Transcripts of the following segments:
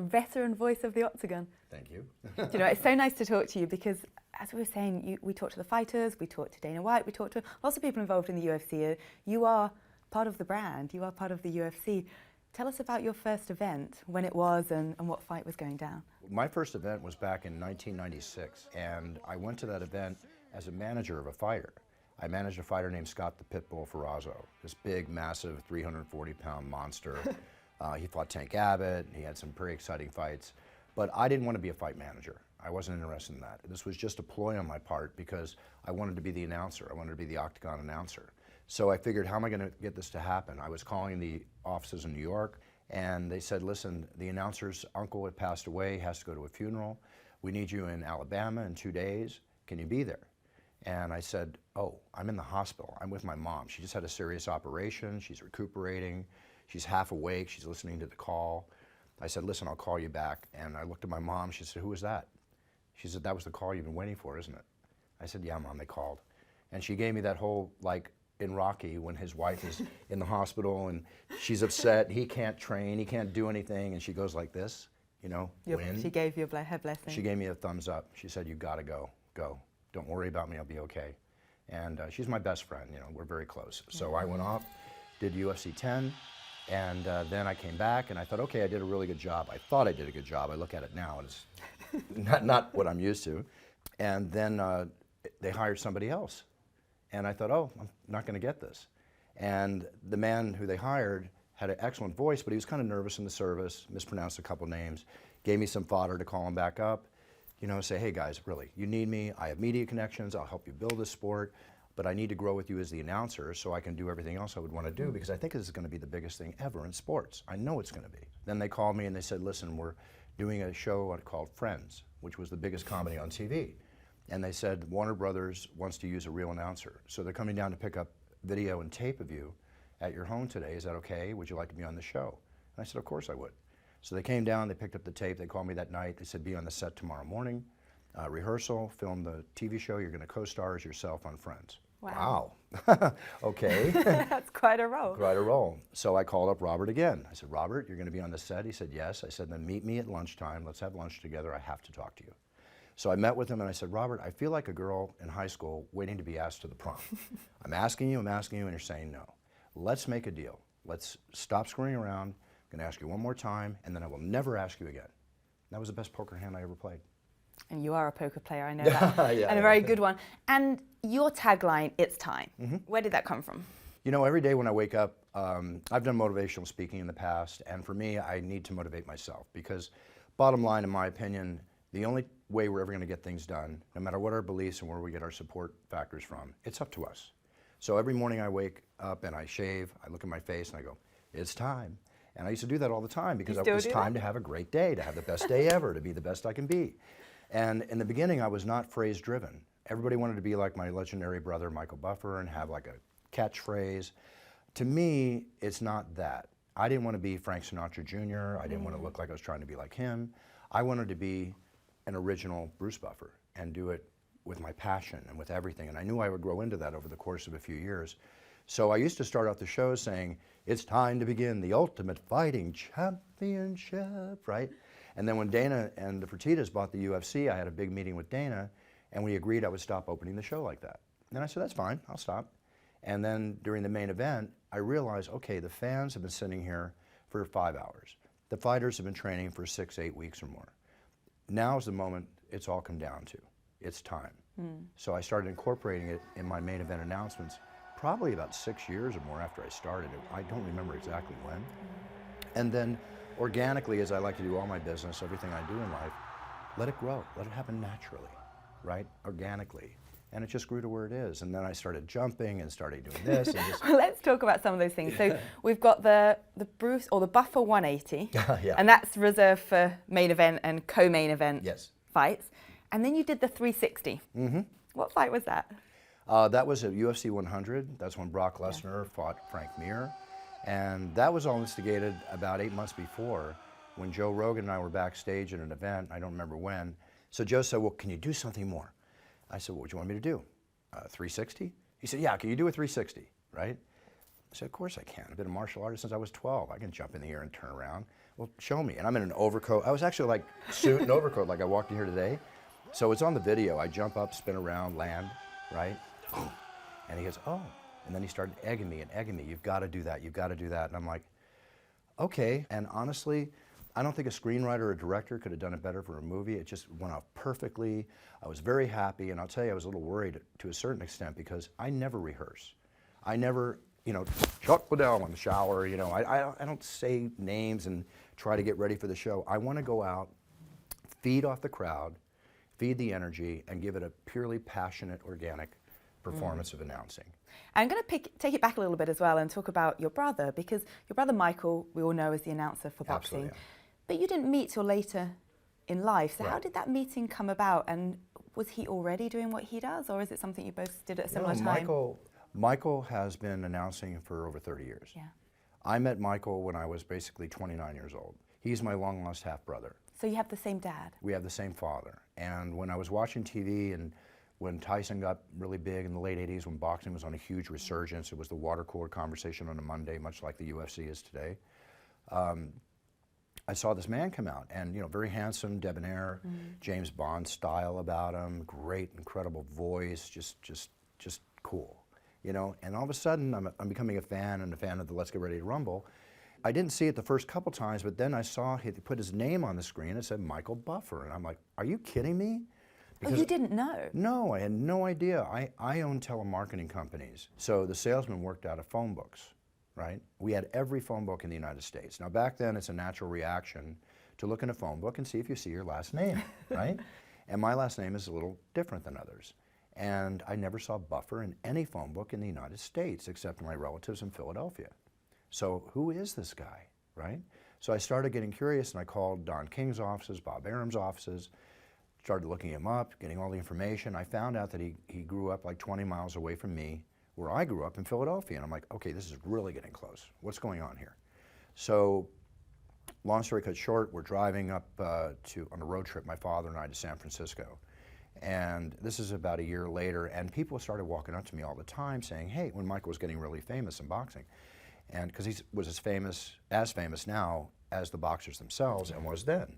veteran voice of the octagon. Thank you. You know, it's so nice to talk to you because, as we were saying, we talk to the fighters, we talk to Dana White, we talk to lots of people involved in the UFC. You are part of the brand, you are part of the UFC. Tell us about your first event, when it was and what fight was going down. My first event was back in 1996, and I went to that event as a manager of a fighter. I managed a fighter named Scott the Pitbull Ferrazzo, this big, massive, 340-pound monster. He fought Tank Abbott, he had some pretty exciting fights, but I didn't want to be a fight manager. I wasn't interested in that. This was just a ploy on my part because I wanted to be the announcer. I wanted to be the Octagon announcer. So I figured, how am I going to get this to happen? I was calling the offices in New York, and they said, listen, the announcer's uncle had passed away, has to go to a funeral. We need you in Alabama in 2 days. Can you be there? And I said, oh, I'm in the hospital. I'm with my mom. She just had a serious operation. She's recuperating. She's half awake. She's listening to the call. I said, listen, I'll call you back. And I looked at my mom. She said, who was that? She said, that was the call you've been waiting for, isn't it? I said, yeah, Mom, they called. And she gave me that whole, like in Rocky, when his wife is in the hospital and she's upset, he can't train, he can't do anything, and she goes like this, you know, win. She gave you her blessing. She gave me a thumbs up. She said, you gotta go, go. Don't worry about me, I'll be okay. And she's my best friend, you know, we're very close. So I went off, did UFC 10, and then I came back and I thought, okay, I did a really good job. I thought I did a good job. I look at it now and it's not what I'm used to. And then they hired somebody else. And I thought, oh, I'm not gonna get this. And the man who they hired had an excellent voice, but he was kind of nervous in the service, mispronounced a couple names, gave me some fodder to call him back up. You know, say, hey guys, really, you need me, I have media connections, I'll help you build this sport, but I need to grow with you as the announcer so I can do everything else I would want to do, because I think this is going to be the biggest thing ever in sports. I know it's going to be. Then they called me and they said, listen, we're doing a show called Friends, which was the biggest comedy on TV. And they said, Warner Brothers wants to use a real announcer. So they're coming down to pick up video and tape of you at your home today. Is that okay? Would you like to be on the show? And I said, of course I would. So they came down, they picked up the tape, they called me that night, they said, be on the set tomorrow morning, rehearsal, film the TV show, you're gonna co-star as yourself on Friends. Wow. Okay. That's quite a role. Quite a role. So I called up Robert again. I said, Robert, you're gonna be on the set? He said, yes. I said, then meet me at lunchtime, let's have lunch together, I have to talk to you. So I met with him and I said, Robert, I feel like a girl in high school waiting to be asked to the prom. I'm asking you, and you're saying no. Let's make a deal. Let's stop screwing around. I'm gonna ask you one more time, and then I will never ask you again. That was the best poker hand I ever played. And you are a poker player, I know that. Yeah, and a very good one. And your tagline, it's time. Mm-hmm. Where did that come from? You know, every day when I wake up, I've done motivational speaking in the past, and for me, I need to motivate myself, because bottom line, in my opinion, the only way we're ever gonna get things done, no matter what our beliefs and where we get our support factors from, it's up to us. So every morning I wake up and I shave, I look at my face and I go, it's time. And I used to do that all the time because it was time to have a great day, to have the best day ever, to be the best I can be. And in the beginning, I was not phrase driven. Everybody wanted to be like my legendary brother, Michael Buffer, and have like a catchphrase. To me, it's not that. I didn't want to be Frank Sinatra Jr. I didn't want to look like I was trying to be like him. I wanted to be an original Bruce Buffer and do it with my passion and with everything. And I knew I would grow into that over the course of a few years. So I used to start out the show saying, it's time to begin the ultimate fighting championship, right? And then when Dana and the Fertittas bought the UFC, I had a big meeting with Dana, and we agreed I would stop opening the show like that. And I said, that's fine, I'll stop. And then during the main event, I realized, okay, the fans have been sitting here for 5 hours. The fighters have been training for 6, 8 weeks or more. Now's the moment it's all come down to. It's time. So I started incorporating it in my main event announcements probably about 6 years or more after I started. I don't remember exactly when. And then organically, as I like to do all my business, everything I do in life, let it grow, let it happen naturally, right? Organically. And it just grew to where it is. And then I started jumping and started doing this. And just Well, let's talk about some of those things. So we've got the Bruce or the Buffer 180, yeah. and that's reserved for main event and co-main event fights. And then you did the 360. What fight was that? That was at UFC 100. That's when Brock Lesnar fought Frank Mir. And that was all instigated about 8 months before, when Joe Rogan and I were backstage at an event, I don't remember when. So Joe said, well, can you do something more? I said, what would you want me to do? 360? He said, yeah, can you do a 360, right? I said, of course I can. I've been a martial artist since I was 12. I can jump in the air and turn around. well, show me. And I'm in an overcoat. I was actually like suit and overcoat like I walked in here today. So it's on the video. I jump up, spin around, land, right? And he goes, oh. And then he started egging me. You've got to do that. You've got to do that. And I'm like, okay. And honestly, I don't think a screenwriter or a director could have done it better for a movie. It just went off perfectly. I was very happy. And I'll tell you, I was a little worried to a certain extent because I never rehearse. I never, Chuck Liddell in the shower, I don't say names and try to get ready for the show. I want to go out, feed off the crowd, feed the energy, and give it a purely passionate, organic performance of announcing. I'm going to take it back a little bit as well and talk about your brother, because your brother Michael, we all know, is the announcer for boxing. Absolutely, yeah. But you didn't meet till later in life. So Right. how did that meeting come about? And was he already doing what he does, or is it something you both did at a similar time? Michael has been announcing for over 30 years. Yeah. I met Michael when I was basically 29 years old. He's my long-lost half-brother. So you have the same dad? We have the same father. And when I was watching TV and when Tyson got really big in the late 80s, when boxing was on a huge resurgence, it was the water cooler conversation on a Monday, much like the UFC is today. I saw this man come out, and very handsome, debonair, James Bond style about him, great, incredible voice, just cool, And all of a sudden, I'm becoming a fan and a fan of the Let's Get Ready to Rumble. I didn't see it the first couple times, but then I saw he put his name on the screen. It said Michael Buffer, and I'm like, are you kidding me? Oh, you didn't know? No, I had no idea. I own telemarketing companies, so the salesman worked out of phone books. Right? We had every phone book in the United States. Now back then it's a natural reaction to look in a phone book and see if you see your last name, right? And my last name is a little different than others. And I never saw Buffer in any phone book in the United States except my relatives in Philadelphia. So who is this guy, right? So I started getting curious and I called Don King's offices, Bob Arum's offices, started looking him up, getting all the information. I found out that he grew up like 20 miles away from me, where I grew up in Philadelphia. And I'm like, okay, this is really getting close. What's going on here? So long story cut short, we're driving up on a road trip, my father and I, to San Francisco. And this is about a year later, and people started walking up to me all the time saying, hey, when Michael was getting really famous in boxing, and because he was as famous now as the boxers themselves and was then.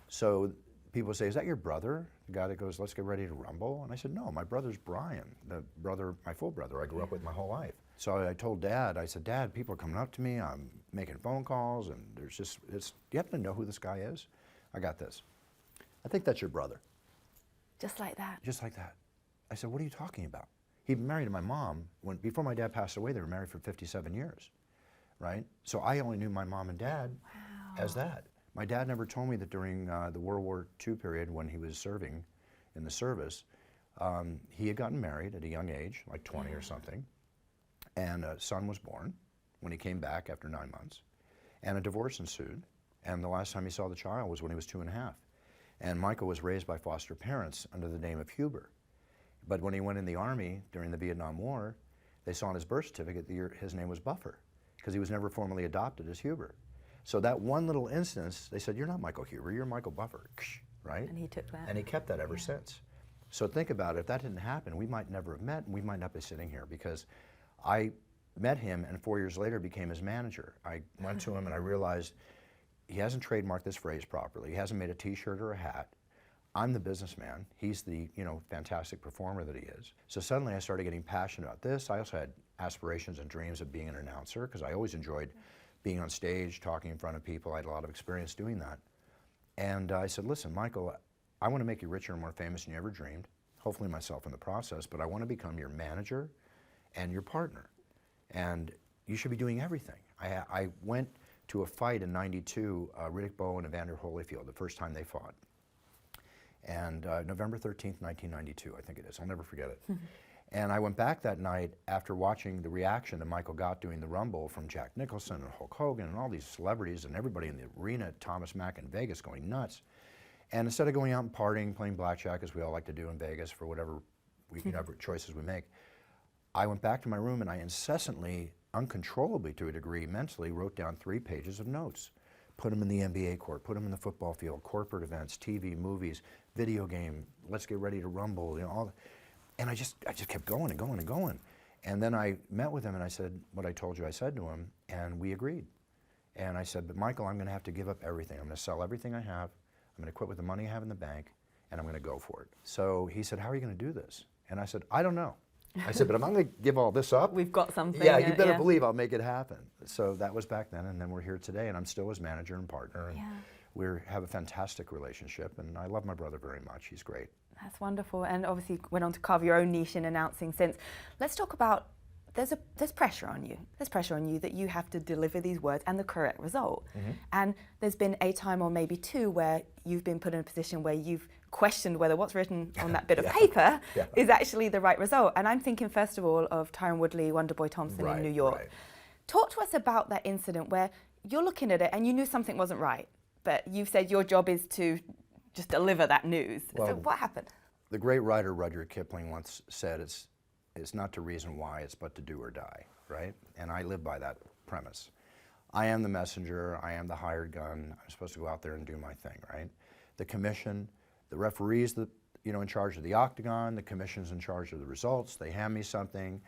So people would say, is that your brother? The guy that goes, let's get ready to rumble? And I said, no, my brother's Brian, my full brother I grew up with my whole life. So I told Dad, I said, Dad, people are coming up to me, I'm making phone calls, and you happen to know who this guy is? I got this. I think that's your brother. Just like that? Just like that. I said, what are you talking about? He'd been married to my mom. Before my dad passed away, they were married for 57 years, right? So I only knew my mom and dad as that. My dad never told me that during the World War II period when he was serving in the service, he had gotten married at a young age, like 20 or something, and a son was born when he came back after 9 months, and a divorce ensued, and the last time he saw the child was when he was 2.5. And Michael was raised by foster parents under the name of Huber. But when he went in the Army during the Vietnam War, they saw on his birth certificate that his name was Buffer, because he was never formally adopted as Huber. So that one little instance, they said, you're not Michael Huber, you're Michael Buffer, right? And he took that. And he kept that ever since. So think about it, if that didn't happen, we might never have met, and we might not be sitting here, because I met him and 4 years later became his manager. I went to him and I realized he hasn't trademarked this phrase properly. He hasn't made a t-shirt or a hat. I'm the businessman. He's the fantastic performer that he is. So suddenly I started getting passionate about this. I also had aspirations and dreams of being an announcer, because I always enjoyed being on stage, talking in front of people. I had a lot of experience doing that. And I said, listen, Michael, I want to make you richer and more famous than you ever dreamed, hopefully myself in the process, but I want to become your manager and your partner. And you should be doing everything. I went to a fight in '92, Riddick Bowe and Evander Holyfield, the first time they fought. And November 13th, 1992, I think it is. I'll never forget it. And I went back that night after watching the reaction that Michael got doing the Rumble from Jack Nicholson and Hulk Hogan and all these celebrities and everybody in the arena, Thomas Mack in Vegas, going nuts. And instead of going out and partying, playing blackjack, as we all like to do in Vegas for whatever choices we make, I went back to my room and I incessantly, uncontrollably to a degree, mentally wrote down 3 pages of notes. Put them in the NBA court, put them in the football field, corporate events, TV, movies, video game, let's get ready to rumble, all. And I just kept going and going and going. And then I met with him and I said what I told you I said to him, and we agreed. And I said, but Michael, I'm going to have to give up everything. I'm going to sell everything I have. I'm going to quit with the money I have in the bank, and I'm going to go for it. So he said, how are you going to do this? And I said, I don't know. I said, but I'm not going to give all this up. We've got something. Yeah, you better believe I'll make it happen. So that was back then, and then we're here today, and I'm still his manager and partner. And we have a fantastic relationship, and I love my brother very much. He's great. That's wonderful, and obviously went on to carve your own niche in announcing since. Let's talk about, there's pressure on you. There's pressure on you that you have to deliver these words and the correct result. And there's been a time or maybe two where you've been put in a position where you've questioned whether what's written on that bit of paper is actually the right result. And I'm thinking first of all of Tyron Woodley, Wonderboy Thompson in New York. Talk to us about that incident where you're looking at it and you knew something wasn't right, but you've said your job is to just deliver that news. Well, so what happened? The great writer Rudyard Kipling once said, it's not to reason why, it's but to do or die, right? And I live by that premise. I am the messenger, I am the hired gun, I'm supposed to go out there and do my thing, right? The commission, the referees, in charge of the octagon, the commission's in charge of the results, they hand me something,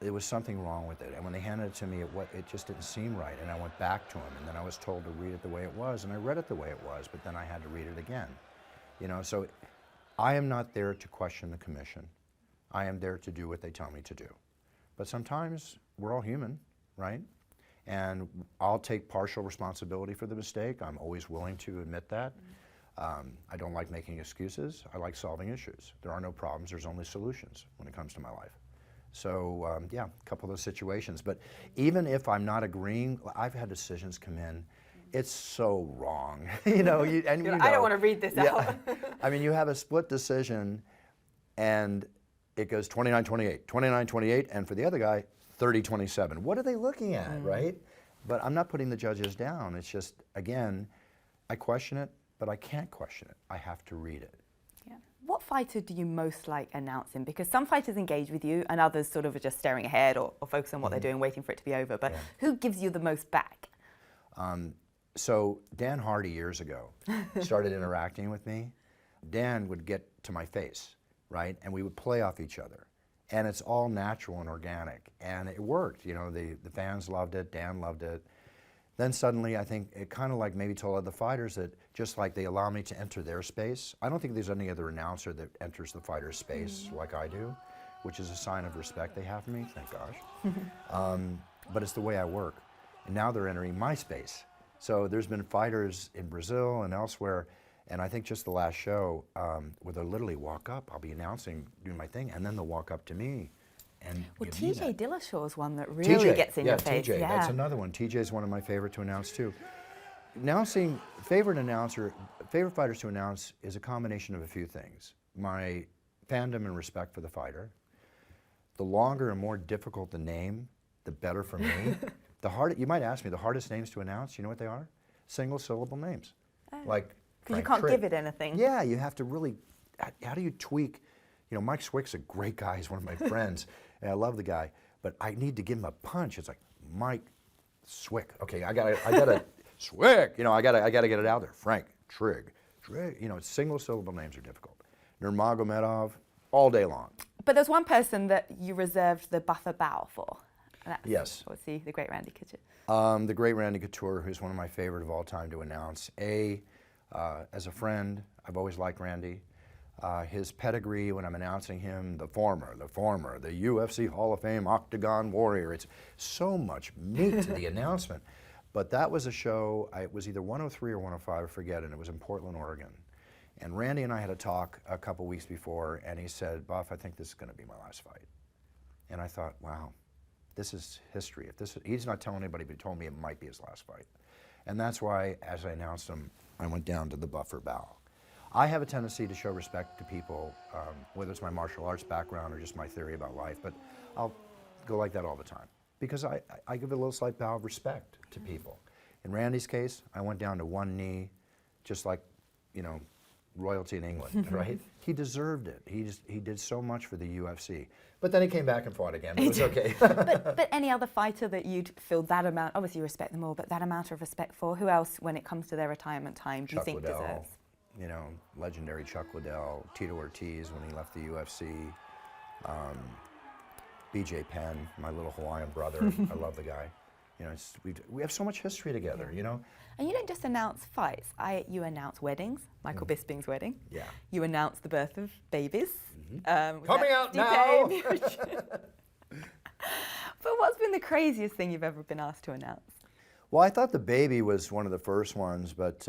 there was something wrong with it, and when they handed it to me, it just didn't seem right, and I went back to them, and then I was told to read it the way it was, and I read it the way it was, but then I had to read it again. So I am not there to question the commission. I am there to do what they tell me to do. But sometimes we're all human, right? And I'll take partial responsibility for the mistake. I'm always willing to admit that. I don't like making excuses. I like solving issues. There are no problems, there's only solutions when it comes to my life. So yeah, a couple of those situations. But even if I'm not agreeing, I've had decisions come in, it's so wrong. I don't want to read this out. I mean, you have a split decision and it goes 29-28, 29-28, and for the other guy, 30-27. What are they looking at, right? But I'm not putting the judges down. It's just, again, I question it, but I can't question it. I have to read it. Yeah. What fighter do you most like announcing? Because some fighters engage with you and others sort of are just staring ahead or focus on what they're doing, waiting for it to be over. But who gives you the most back? So Dan Hardy years ago started interacting with me. Dan would get to my face, right? And we would play off each other. And it's all natural and organic. And it worked. The fans loved it, Dan loved it. Then suddenly I think it kind of like maybe told other fighters that just like they allow me to enter their space, I don't think there's any other announcer that enters the fighter's space like I do, which is a sign of respect they have for me, thank gosh. But it's the way I work. And now they're entering my space. So there's been fighters in Brazil and elsewhere, and I think just the last show, where they'll literally walk up, I'll be announcing, doing my thing, and then they'll walk up to me and give me that. TJ Dillashaw's one that really gets in your face. TJ, that's another one. TJ is one of my favorite to announce too. Announcing, favorite fighters to announce is a combination of a few things. My fandom and respect for the fighter. The longer and more difficult the name, the better for me. You might ask me, the hardest names to announce, you know what they are? Single syllable names. Like because you can't give it anything. Yeah, you have to really, how do you tweak? Mike Swick's a great guy, he's one of my friends, and I love the guy, but I need to give him a punch. It's like, Mike Swick, okay, I gotta, Swick, I gotta get it out there. Frank, Trigg, single syllable names are difficult. Nurmagomedov, all day long. But there's one person that you reserved the buffer bow for. That's yes. Obviously, the great Randy Couture. The great Randy Couture, who's one of my favorite of all time to announce. As a friend, I've always liked Randy. His pedigree, when I'm announcing him, the former, the UFC Hall of Fame Octagon Warrior. It's so much meat to the announcement. But that was a show, it was either 103 or 105, I forget, and it was in Portland, Oregon. And Randy and I had a talk a couple weeks before, and he said, Buff, I think this is going to be my last fight. And I thought, wow. This is history. He's not telling anybody, but he told me it might be his last fight. And that's why, as I announced him, I went down to the buffer bow. I have a tendency to show respect to people, whether it's my martial arts background or just my theory about life, but I'll go like that all the time. Because I give a little slight bow of respect to people. In Randy's case, I went down to one knee, just like, royalty in England, right? He deserved it. He did so much for the UFC. But then he came back and fought again. It was okay. but any other fighter that you'd feel that amount, obviously you respect them all, but that amount of respect for, who else, when it comes to their retirement time, do you think deserves? Legendary Chuck Liddell, Tito Ortiz when he left the UFC, BJ Penn, my little Hawaiian brother. I love the guy. You know, we have so much history together, you know? And you don't just announce fights. You announce weddings, Michael Bisping's wedding. Yeah. You announce the birth of babies. Coming out now! But what's been the craziest thing you've ever been asked to announce? Well, I thought the baby was one of the first ones, but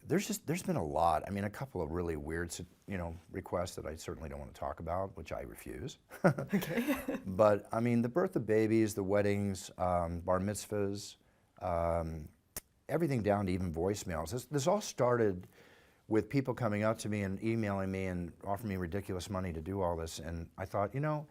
there's been a lot. I mean, a couple of really weird, you know, requests that I certainly don't want to talk about, which I refuse. Okay. But I mean, the birth of babies, the weddings, bar mitzvahs, everything down to even voicemails. This all started with people coming up to me and emailing me and offering me ridiculous money to do all this. And I thought, you know,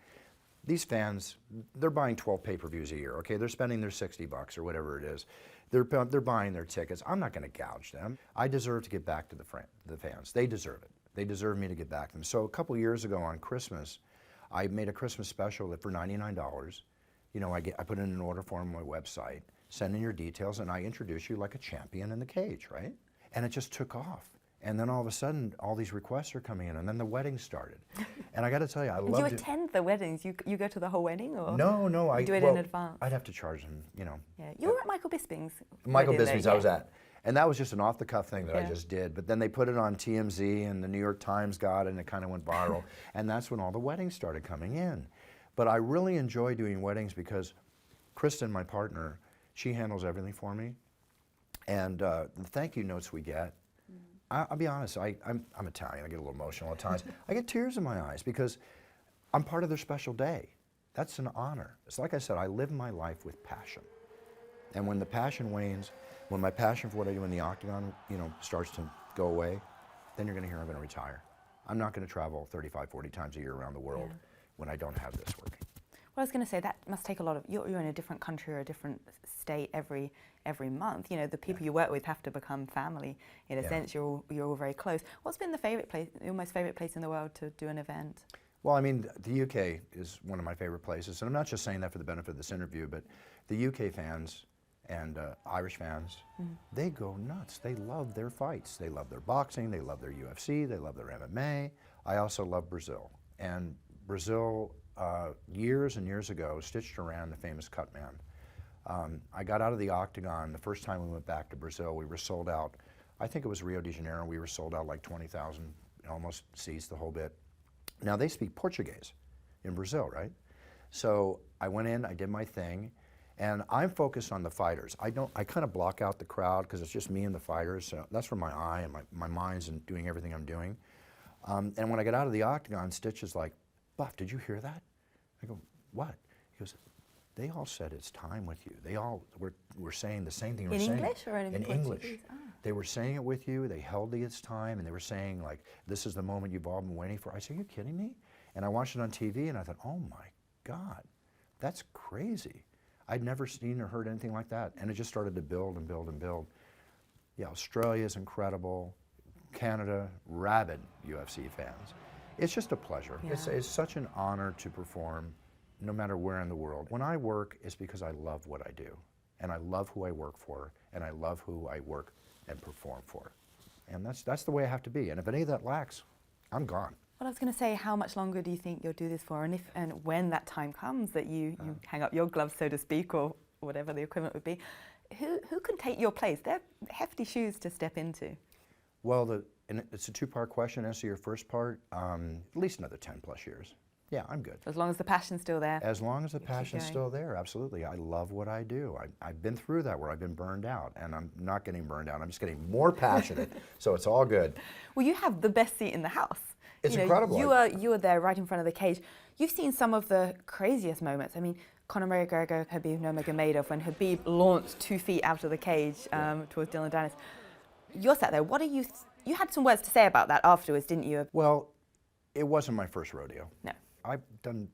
these fans, they're buying 12 pay-per-views a year, okay? They're spending their $60 or whatever it is. They're buying their tickets. I'm not going to gouge them. I deserve to get back to the fans. They deserve it. They deserve me to get back to them. So a couple years ago on Christmas, I made a Christmas special that for $99, you know, I put in an order form on my website, send in your details, and I introduce you like a champion in the cage, right? And it just took off. And then all of a sudden, all these requests are coming in, and then the wedding started. And I got to tell you, I love it. You attend the weddings? You go to the whole wedding, or no, you do it in advance? I'd have to charge them, you know. Yeah, you were at Michael Bisping's. Michael wedding, Bisping's, though, I was at, and that was just an off-the-cuff thing that I Yeah. just did. But then they put it on TMZ, and the New York Times got it, and it kind of went viral. And that's when all the weddings started coming in. But I really enjoy doing weddings because Kristen, my partner, she handles everything for me, and the thank you notes we get. I'll be honest, I'm Italian, I get a little emotional at times. I get tears in my eyes because I'm part of their special day. That's an honor. It's like I said, I live my life with passion. And when the passion wanes, when my passion for what I do in the octagon, you know, starts to go away, then you're gonna hear I'm gonna retire. I'm not gonna travel 35, 40 times a year around the world when I don't have this working. Well, I was going to say that must take a lot of. You're in a different country or a different state every month. You know, the people you work with have to become family. In a sense, you're all very close. What's been your most favorite place in the world to do an event? Well, I mean, the UK is one of my favorite places, and I'm not just saying that for the benefit of this interview, but the UK fans and Irish fans, they go nuts. They love their fights. They love their boxing. They love their UFC. They love their MMA. I also love Brazil, and Brazil. Years and years ago, Stitch Duran, the famous cut man. I got out of the octagon. The first time we went back to Brazil, we were sold out. I think it was Rio de Janeiro. We were sold out like 20,000, almost seats, the whole bit. Now, they speak Portuguese in Brazil, right? So I went in, I did my thing, and I'm focused on the fighters. I kind of block out the crowd because it's just me and the fighters. So that's where my eye and my mind's in doing everything I'm doing. And when I got out of the octagon, Stitch is like, Buff, did you hear that? I go, what? He goes, they all said it's time with you. They all were saying the same thing you were saying. In English or in English? Portuguese? Ah. They were saying it with you. They held the it's time, and they were saying, like, this is the moment you've all been waiting for. I said, are you kidding me? And I watched it on TV, and I thought, oh my God, that's crazy. I'd never seen or heard anything like that. And it just started to build and build and build. Yeah, Australia's incredible. Canada, rabid UFC fans. It's just a pleasure. Yeah. It's such an honor to perform no matter where in the world. When I work, it's because I love what I do. And I love who I work for, and I love who I work and perform for. And that's the way I have to be. And if any of that lacks, I'm gone. Well, I was going to say, how much longer do you think you'll do this for? And if and when that time comes that you hang up your gloves, so to speak, or whatever the equivalent would be, who can take your place? They're hefty shoes to step into. Well, and it's a two-part question. Answer your first part, at least another 10 plus years. Yeah, I'm good. As long as the passion's still there. As long as the passion's going. still there, absolutely. I love what I do. I've been through that where I've been burned out, and I'm not getting burned out. I'm just getting more passionate, so it's all good. Well, you have the best seat in the house. It's incredible. You are there right in front of the cage. You've seen some of the craziest moments. I mean, Conor McGregor, Habib Nurmagomedov, when Habib launched 2 feet out of the cage towards Dylan Dennis. You're sat there. What are you? You had some words to say about that afterwards, didn't you? Well, it wasn't my first rodeo. No. I've done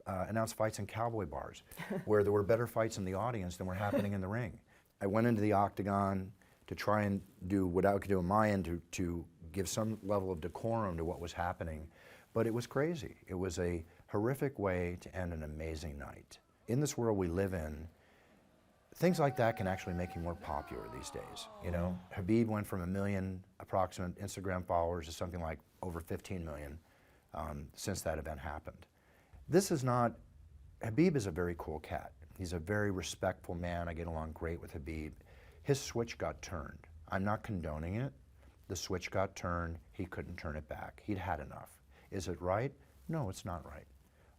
announced fights in cowboy bars where there were better fights in the audience than were happening in the ring. I went into the octagon to try and do what I could do on my end to give some level of decorum to what was happening, but it was crazy. It was a horrific way to end an amazing night. In this world we live in, things like that can actually make you more popular these days. You know, Habib went from 1 million approximate Instagram followers to something like over 15 million since that event happened. This is not, Habib is a very cool cat. He's a very respectful man. I get along great with Habib. His switch got turned. I'm not condoning it. The switch got turned. He couldn't turn it back. He'd had enough. Is it right? No, it's not right.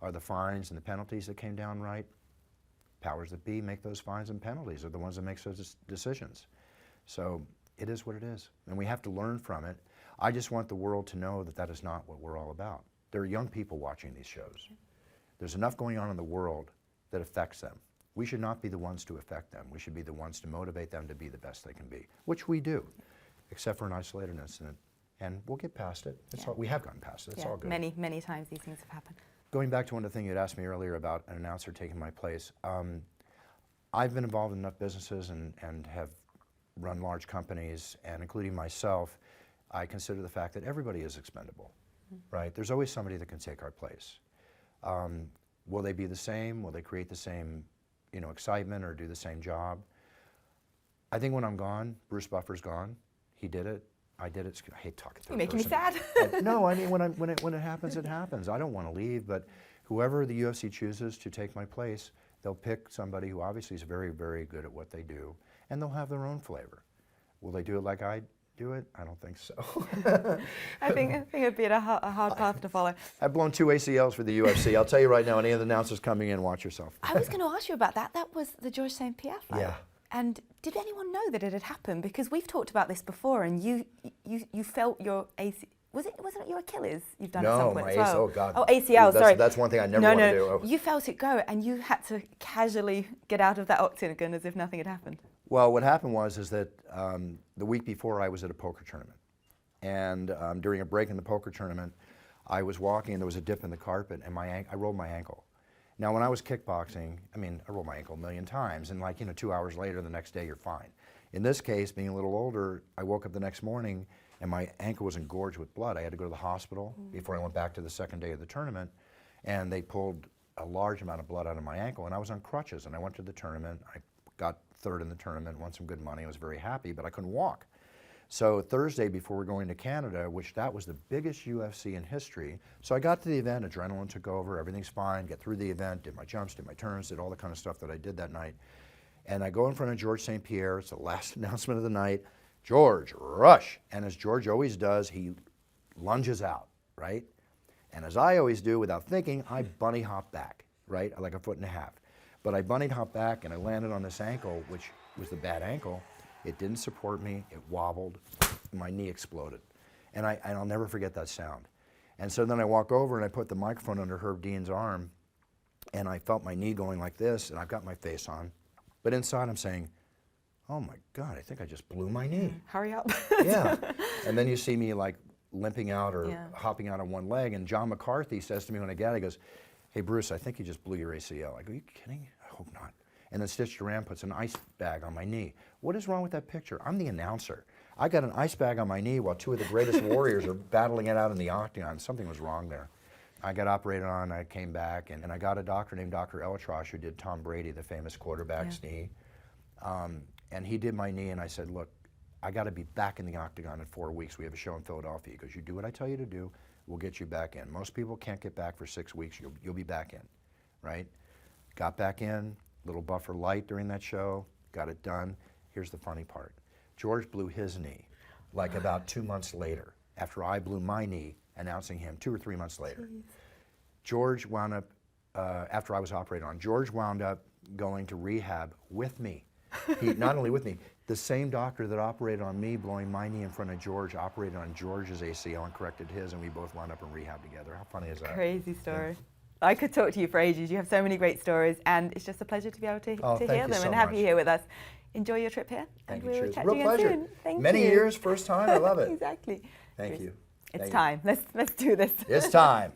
Are the fines and the penalties that came down right? Powers that be make those fines and penalties are the ones that make those decisions. So it is what it is, and we have to learn from it. I just want the world to know that that is not what we're all about. There are young people watching these shows. There's enough going on in the world that affects them. We should not be the ones to affect them. We should be the ones to motivate them to be the best they can be, which we do, except for an isolated incident. And we'll get past it. It's all, we have gotten past it. It's all good. Many, many times these things have happened. Going back to one of the things you'd asked me earlier about an announcer taking my place, I've been involved in enough businesses and have run large companies, and including myself, I consider the fact that everybody is expendable, right? There's always somebody that can take our place. Will they be the same? Will they create the same, excitement or do the same job? I think when I'm gone, Bruce Buffer's gone. He did it. I did it. I hate talking to You're making me sad. No, I mean, when it happens, it happens. I don't want to leave, but whoever the UFC chooses to take my place, they'll pick somebody who obviously is very, very good at what they do, and they'll have their own flavor. Will they do it like I do it? I don't think so. I think it'd be a hard path to follow. I've blown 2 ACLs for the UFC. I'll tell you right now, any of the announcers coming in, watch yourself. I was going to ask you about that. That was the Georges St. Pierre fight. Yeah. And did anyone know that it had happened? Because we've talked about this before, and you felt your AC. Wasn't it your Achilles you've done at some point as well? No, my ACL. Oh God. Oh, ACL. Sorry. That's one thing I never want to do. Oh. You felt it go, and you had to casually get out of that octagon as if nothing had happened. Well, what happened is that the week before I was at a poker tournament, and during a break in the poker tournament, I was walking and there was a dip in the carpet, and I rolled my ankle. Now, when I was kickboxing, I rolled my ankle a million times, and 2 hours later, the next day, you're fine. In this case, being a little older, I woke up the next morning, and my ankle was engorged with blood. I had to go to the hospital before I went back to the second day of the tournament, and they pulled a large amount of blood out of my ankle, and I was on crutches, and I went to the tournament. I got third in the tournament, won some good money. I was very happy, but I couldn't walk. So Thursday, before we're going to Canada, which that was the biggest UFC in history, so I got to the event, adrenaline took over, everything's fine, get through the event, did my jumps, did my turns, did all the kind of stuff that I did that night. And I go in front of Georges St. Pierre, it's the last announcement of the night, George, rush. And as George always does, he lunges out, right? And as I always do, without thinking, I bunny hop back, right? Like a 1.5 feet. But I bunny hopped back and I landed on this ankle, which was the bad ankle. It didn't support me, it wobbled, my knee exploded. And I'll never forget that sound. And so then I walk over and I put the microphone under Herb Dean's arm, and I felt my knee going like this, and I've got my face on. But inside I'm saying, oh my God, I think I just blew my knee. Hurry up. Yeah. And then you see me like limping out or hopping out on one leg, and John McCarthy says to me when I get out, he goes, hey Bruce, I think you just blew your ACL. I go, are you kidding? I hope not. And then Stitch Duran puts an ice bag on my knee. What is wrong with that picture? I'm the announcer. I got an ice bag on my knee while 2 of the greatest warriors are battling it out in the octagon. Something was wrong there. I got operated on, I came back, and I got a doctor named Dr. Elitrosh who did Tom Brady, the famous quarterback's knee. And he did my knee, and I said, look, I got to be back in the octagon in 4 weeks. We have a show in Philadelphia. He goes, you do what I tell you to do, we'll get you back in. Most people can't get back for 6 weeks. You'll be back in, right? Got back in. Little Buffer light during that show, got it done. Here's the funny part. George blew his knee like about 2 months later, after I blew my knee, announcing him 2 or 3 months later. Jeez. George wound up, after I was operated on, George wound up going to rehab with me. He, not only with me, the same doctor that operated on me, blowing my knee in front of George, operated on George's ACL and corrected his, and we both wound up in rehab together. How funny is that? Crazy story. Yeah. I could talk to you for ages. You have so many great stories, and it's just a pleasure to be able to hear them and have you here with us. Enjoy your trip here. Thank and you. we'll chat Real again pleasure. Soon. Thank Many you. years, first time. I love it. Exactly. Thank you. It's time. Let's do this. It's time.